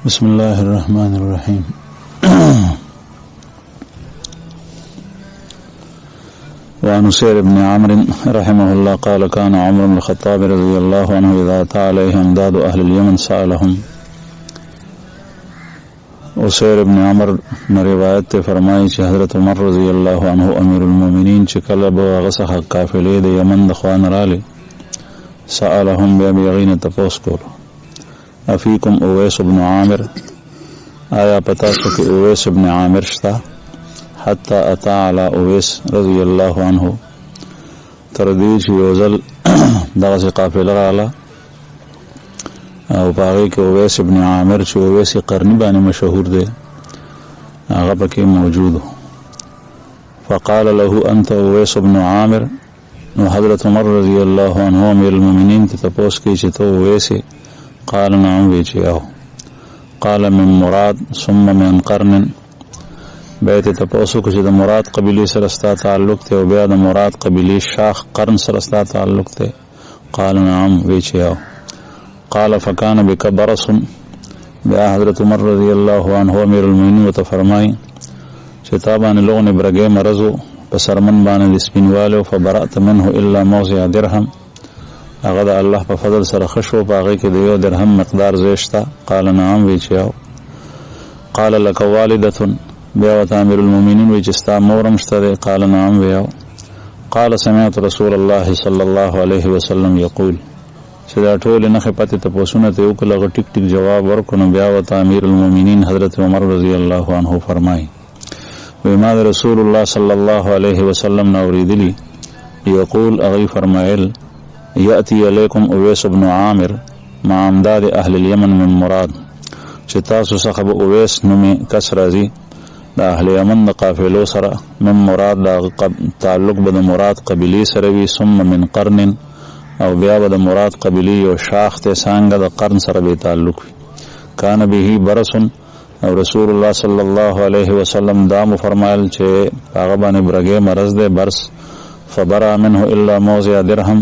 بسم الله الرحمن الرحيم. وعن سير بن عمرو رحمه الله قال كان عمر بن الخطاب رضي الله عنه إذا أتى عليه أمداد أهل اليمن سألهم. سير بن عمر نے روایت تے فرمائی چې حضرت عمر رضی الله عنه امیر المؤمنین چې کله به هغه څخه قافلې د یمن د خوا نه رالې سألهم بیا به هغوی نه تپوس کولو افیکم اویس بن عامر، آیا پتا شو کہ اویس بن عامر شتا؟ حتی اتا علی اویس رضی اللہ عنہ، تردی چې یو ځل دغسې قافله راغله او په هغې کې اویس بن عامر چې اویس قرني باندې مشهور دی هغه پکې موجود و. فقال له انت اویس بن عامر، نو حضرت عمر رضی اللہ عنہ امیر المؤمنین ته تپوس کوي چې ته اویس یې؟ قال نعم، وی چې او. قال من مراد ثم من قرن، بیت تپوسو که چې د مراد قبیلی سره ستا تعلق ته او بیا د مراد قبیلی شاخ قرن سره ستا تعلق ته؟ قال نعم، وی چې او. قال فکان بک برص، بیا حضرت عمر رضی اللہ عنہ امیر المؤمنین ورته فرمایي چې تا باندې لغونې برګې مرض و په سرمن باندې د سپینوالي، فبرأت منه الا موضع درهم، هغه د الله په فضل سره ښه شو، په هغې کې د یو درهم مقدار ځای شته؟ قال نعم، وی چې او. قال لك والدة، بیا ورته امیر المؤمنین وی چې ستا مور هم شته دی؟ قال نعم، وی او. قال سمعت رسول الله صلی الله علیه وسلم یقول، چې دا ټولې نښې پتې تپوسونه ته یې وکړل، هغه ټیک ټیک جواب ورکړو، نو بیا ورته امیر المؤمنین حضرت عمر رضی الله عنه فرمایي وی ما د رسول الله صلی الله علیه وسلم نه اورېدلي یقول، هغوی فرمایل یأتی علیکم اویس بن عامر مع امداد اهل الیمن من مراد، چې تاسو څخه به اویس نومې کس راځي د اهل یمن د قافلو سره، من مراد د تعلق به د مراد قبیلې سره وي، ثم من قرن، او بیا به د مراد قبیلې یو شاخ ته څانګه د قرن سره به تعلق وي. کان به برس، او رسول الله صلی الله علیه وسلم دا مو فرمایل چې هغه باندې برګې مرض دی برس، فبرأ منه الا موضع درهم،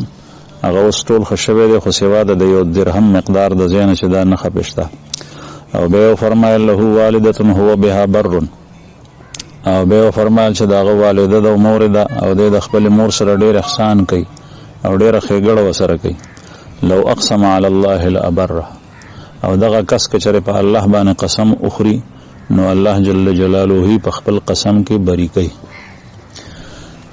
هغه اوس ټول ښه شوی دی خو سوا د یو درهم مقدار د ځای نه چې دا نښه پې شته. او بیا یې وفرمایل له والدة هو بها بر، او بیا یې وفرمایل چې د هغه والده ده او مور ده او دی د خپلې مور سره ډېر احسان کوي او ډېره ښېګړه ورسره کوي. لو اقسم علی الله لابره، او دغه کس که چېرې په الله باندې قسم اخري نو الله جل جلاله په خپل قسم کې بری کوي.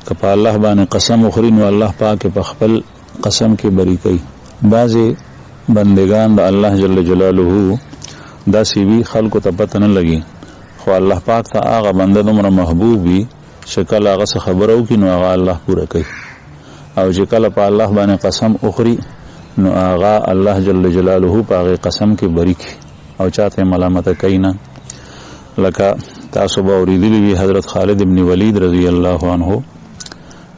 که په الله باندې قسم اخري نو الله پاک په خپل قسم کې بری کوي. بعضې بندگان د الله جل جلاله داسې وي خلکو ته پته نه لګي، خو الله پاک ته هغه بنده دومره محبوب وي چې کله هغه څه خبره وکړي نو هغه الله پوره کوي، او چې کله په الله باندې قسم اخري نو هغه الله جل جلاله په هغې قسم کې بری کوي او چاته ملامته کوي نه. لکه تاسو به اورېدلي وي حضرت خالد ابن ولید رضی الله عنه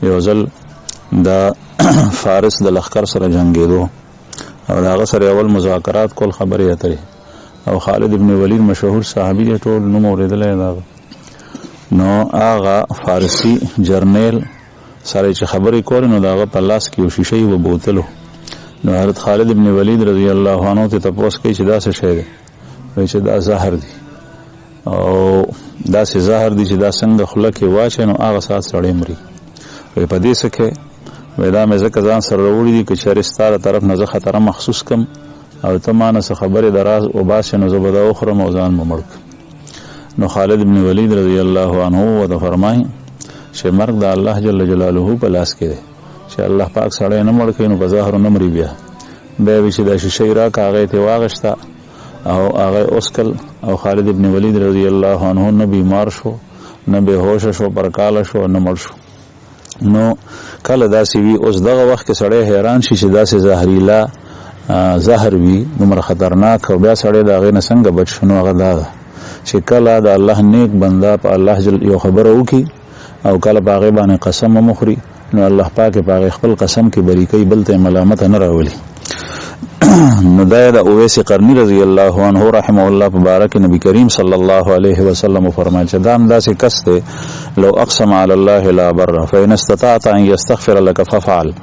یو ځل د فارس د لښکر سره جنګېدو او د هغه سره اول مذاکرات کول، خبرې اترې، او خالد ابن ولید مشهور صحابي دی، ټول نوم اورېدلی دی. نو هغه فارسي جرنیل سره چې خبرې کولې نو د هغه په لاس کې یو شیشې و بوتلو، نو حضرت خالد ابن ولید رضی الله عنه ته تپوس کوي چې دا څه شی دی؟ وایي چې دا زهر دی، او داسې زهر دی چې دا څنګه خوله کې واچوي نو هغه ساعت سړی مري. وایي په دې څه کې؟ وایي دا مې ځکه ځان سره راوړي دي که چېرې ستا د طرف نه زه خطره محسوس کړم او ته ما نه څه خبرې د راز وباسې نو زه به دا وخورم او ځان به مړ کړم. نو خالد ابن ولید رضی الله عنه ورته فرمایي چې مرګ د الله جل جلاله په لاس کې دی، چې الله پاک سړی نه مړ کوي نو په ظاهرو نه مري. بیا وایي چې دا شیشې راکړه، هغه یې ترې واغېسته او هغه یې اوسکل، او خالد ابن ولید رضی الله عنه نه بیمار شو نه بېهوشه شو، پرکاله شو نه مړ شو. نو کله داسې وي، اوس دغه وخت کې سړی حیران شي چې داسې زهریلا زهر وي دومره خطرناک، او بیا سړی د هغې نه څنګه بچ شو؟ نو هغه دا ده چې کله د الله نیک بنده په الله جل یو خبره وکړي او کله په هغې باندې قسم ومخوري نو الله پاک په هغې خپل قسم کې بری کوي، بل ته یې ملامته نه راولي. نو دا د اویس قرنی رضی الله عنه رحمه الله مبارک نبی کریم صلی الله علیه وسلم فرمایي چې دام داسې کس دی لو اقسم علی الله لا بر فإن استطعت ان يستغفر لك ففعل.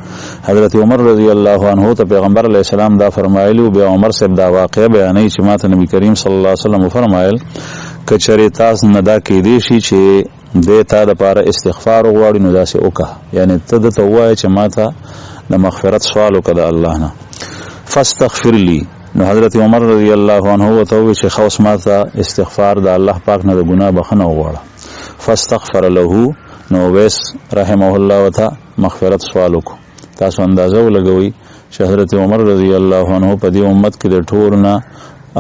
حضرت عمر رضی الله عنه ته پیغمبر علیه السلام دا فرمایلی بیا عمر صاحب دا واقعه بیانوي چې ماته نبی کریم صلی الله علیه وسلم فرمایل کچری تاسو نه دا کې دی شي چې د تا د لپاره استغفار وغواړي نو داسې وکړه، یعنی ته د توای چې ماته د مغفرت سوال وکړه الله نه. فاستغفر لي. نو حضرت عمر رضی الله عنه وتوی چې خوس ماته استغفار د الله پاک نه د ګناه بخنه وغواړه. فاستغفر له. نو ویس رحمه الله وتا مغفرت سوال وکړه. تاسو اندازه ولګوي چې حضرت عمر رضی الله عنه په دې امت کې د ټول نه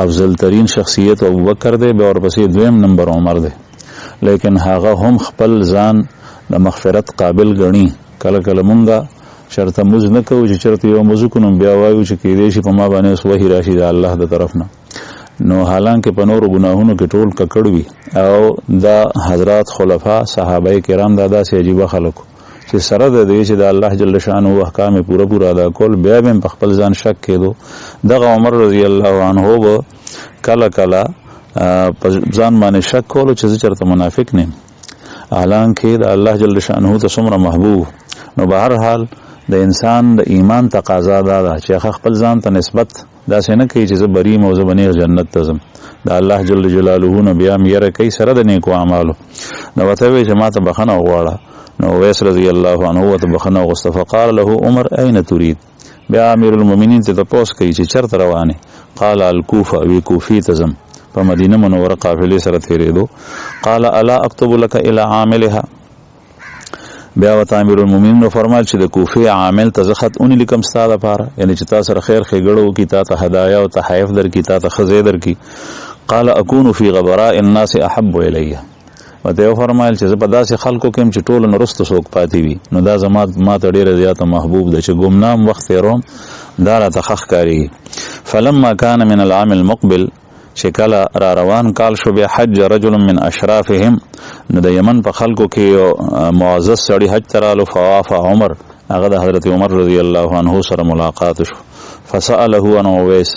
افضل ترین شخصیت ابوبکر دی، به ورپسې دویم نمبر عمر دی، لیکن هغه هم خپل ځان د مغفرت قابل ګڼي. کله کله مونږه شرط موز نه کوو چې چرته یو موضوع کو نو بیا وایو چې کېدای شي په ما باندې وحی راشي د الله د طرف نه، نو حالانکه په نورو ګناهونو کې ټول ککړ وي. او دا حضرات خلفا صحابه کرام دا داسې عجیبه خلکو چې سره د دې چې د الله جل شانه احکام پوره ادا کول بیا به په خپل ځان شک کېدو. دغه عمر رضی الله عنه به کله کله په ځان باندې شک کولو چې چرته منافق نه، حالانکه د الله جل شانه ته څومره محبوب. نو به هر حال د انسان د ایمان تقاضا ده چې خپل ځان ته نسبت داسې نه کوي چې زه بریم او زه به جنت ته ځم. د الله جل جلاله نه بیا میره کوي سره د نیکو اعمالو. نو ورته وایي چې ما ته بخښنه وغواړه. نو اویس رضی الله عنه ورته بخښنه وغوښته. فقال له عمر أين تريد. بیا امیر المؤمنین ته تپوس کوي چې چرته روانې؟ قال الکوفه. وی کوفی ته ځم، په مدینه منوره قافلې سره تیرېدو. قال الا اكتب لك الى عاملها. بیا وته امیر المؤمنین فرمایل چې د کوفه عامل ته زه خط اونې لیکم ستا لپاره، یعنی چې تاسو سره خیر ښېګړه وکړي، تا ته هدایا او تحایف درکړي، تا ته ښځې درکړي. قال اكون في غبراء الناس احب الي. وته فرمایل چې زه په داسې خلکو کې چې ټول نورسته څوک پاتې وي نو دا ما ته ډېره زیاته محبوب ده چې ګمنام وخت تېروم دا راته ښه ښکارېږي. فلما كان من العام المقبل، چې کله را روان کال شو، بیا حج رجل من اشرافهم. نو د یمن په خلکو کې یو معزز سړی حج ته رالو. فواف عمر. هغه د حضرت عمر رضی الله عنه سره ملاقات شو. فسأله عن اویس.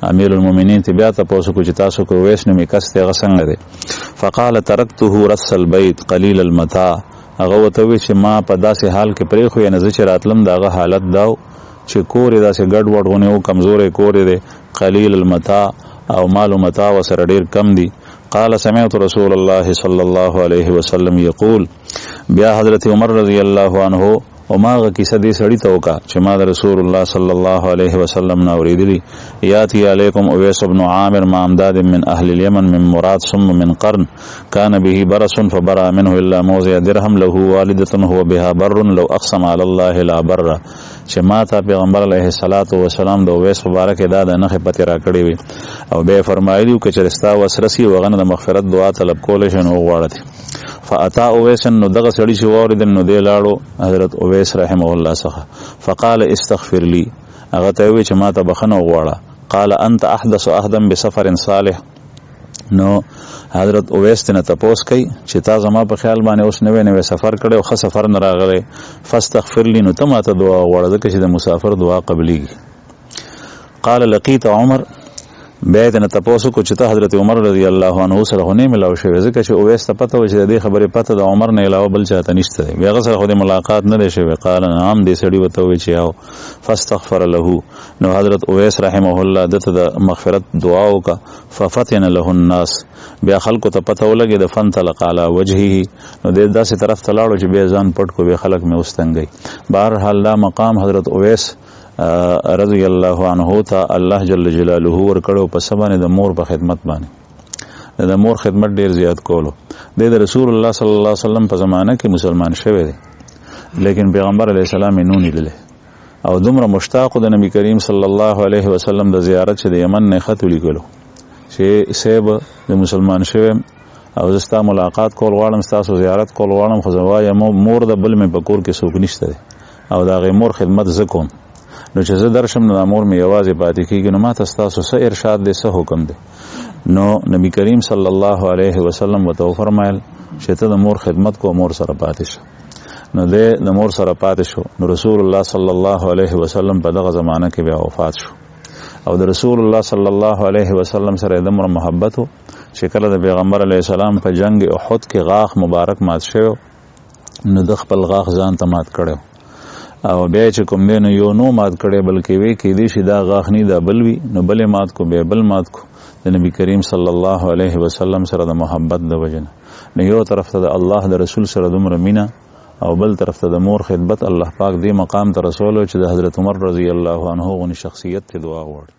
امیر المؤمنین ته بیا تاسو کو چې تاسو کو اویس نومې کس ته هغه څنګه دی؟ فقال ترکته رث البيت قليل المتاع. هغه وته وی چې ما په داسې حال کې پرې خو یې نه چې راتلم دغه حالت داو چې کور یې داسې ګډ وډ غونې او کمزورې کور یې دی، قلیل المتاع او مال متاع وسره ډیر کم دی. قال سمعت رسول الله صلی الله علیه وسلم یقول. بیا حضرت عمر رضی الله عنه او ماغه کیسه دې سړی ته وکا چې ما د رسول الله صلی الله علیه وسلم نو اوریدلی. یاتی علیکم اویس بن عامر مع امداد من اهل اليمن من مراد ثم من قرن كان به برص فبرأ منه الا موضع درهم له والده هو بها بر لو اقسم على الله لا بر. چې ما ته پیغمبر علیه الصلاۃ والسلام د اویس مبارک دا د نخې پتی را کړی وي او به فرمایلی چې رستا وسرسی وغنه د مغفرت دعا طلب کول شي نو غواړي. فاتا اویس. نو دغه سړی چې واورید نو دی لاړو حضرت اویس رحمه الله څخه. فقال استغفر لي. هغه ته وی چې ما ته بخنه وغواړه. قال انت احدث عهدا بسفر صالح. نو حضرت اویس ته تپوس کوي چې تا زما په خیال باندې اوس نوې سفر کړي او ښه سفر نه راغلی. فاستغفر لي. نو ته ما ته دعا وغواړه ځکه چې د مسافر دعا قبلېږي. قال لقيت عمر. بیا ته تاسو کو چې ته حضرت عمر رضی الله عنه سره غونې ملاو شوی ځکه چې اویس ته پته و چې د خبرې پته د عمر نه علاوه بل چاته نشته دی. بیا سره خو د ملاقات نه دی شوی. قال نعم. دې سړی وته وی چې او فاستغفر له. نو حضرت اویس رحمه الله دته د مغفرت دعا وکا. ففتن له الناس. بیا خلکو ته پته ولګي د فن طلق علی وجهه. نو دې داسې طرف ته لاړو چې بیا ځان پټ کو. بیا خلک مې وستنګي. بهر حال دا مقام حضرت اویس رضی الله عنه ته الله جل جلاله ور کړو په سبانه د مور په خدمت باندې. د مور خدمت ډیر زیات کولو. د رسول الله صلی الله علیه وسلم په زمانه کې مسلمان شوی دی، لیکن پیغمبر علیه السلام یې نو لیدل او دومره مشتاق د نبی کریم صلی الله علیه وسلم د زیارت چې د یمن نه خط لیکلو چې سیب د مسلمان شوی او زستا ملاقات کول غواړم، تاسو زیارت کول غواړم، خو زوایا مور د بل مې په کور کې څوک نشته او دا غي مور خدمت زکوم. نو چې زه درشم نو امور مې یوازې پاتې کېږي. نو ما تاسو څه ارشاد دې څه حکم دی؟ نو نبی کریم صلی الله علیه وسلم وته فرمایل چې ته د مور خدمت کو، مور سره پاتې شه. نو د مور سره پاتې شو. نو رسول الله صلی الله علیه وسلم په دغه زمانہ کې بیا وفات شو. او د رسول الله صلی الله علیه وسلم سره د محبت چې کله د پیغمبر علیه السلام په جنگ احد کې غاښ مبارک مات شو نو د خپل غاښ ځان ته مات کړو او بیا چې کوم دی نو یو نو مات کړی بلکې وی کې دی چې دا غاښ نه دا بل وي نو بلې مات کو بیا بل مات کو د نبی کریم صلی الله علیه وسلم سره د محبت د وجنه نو یو طرف ته د الله د رسول سره دومره مینا او بل طرف ته د مور خدمت الله پاک دې مقام ته رسول چې د حضرت عمر رضی الله عنه غونې شخصیت ته دعا وغوړي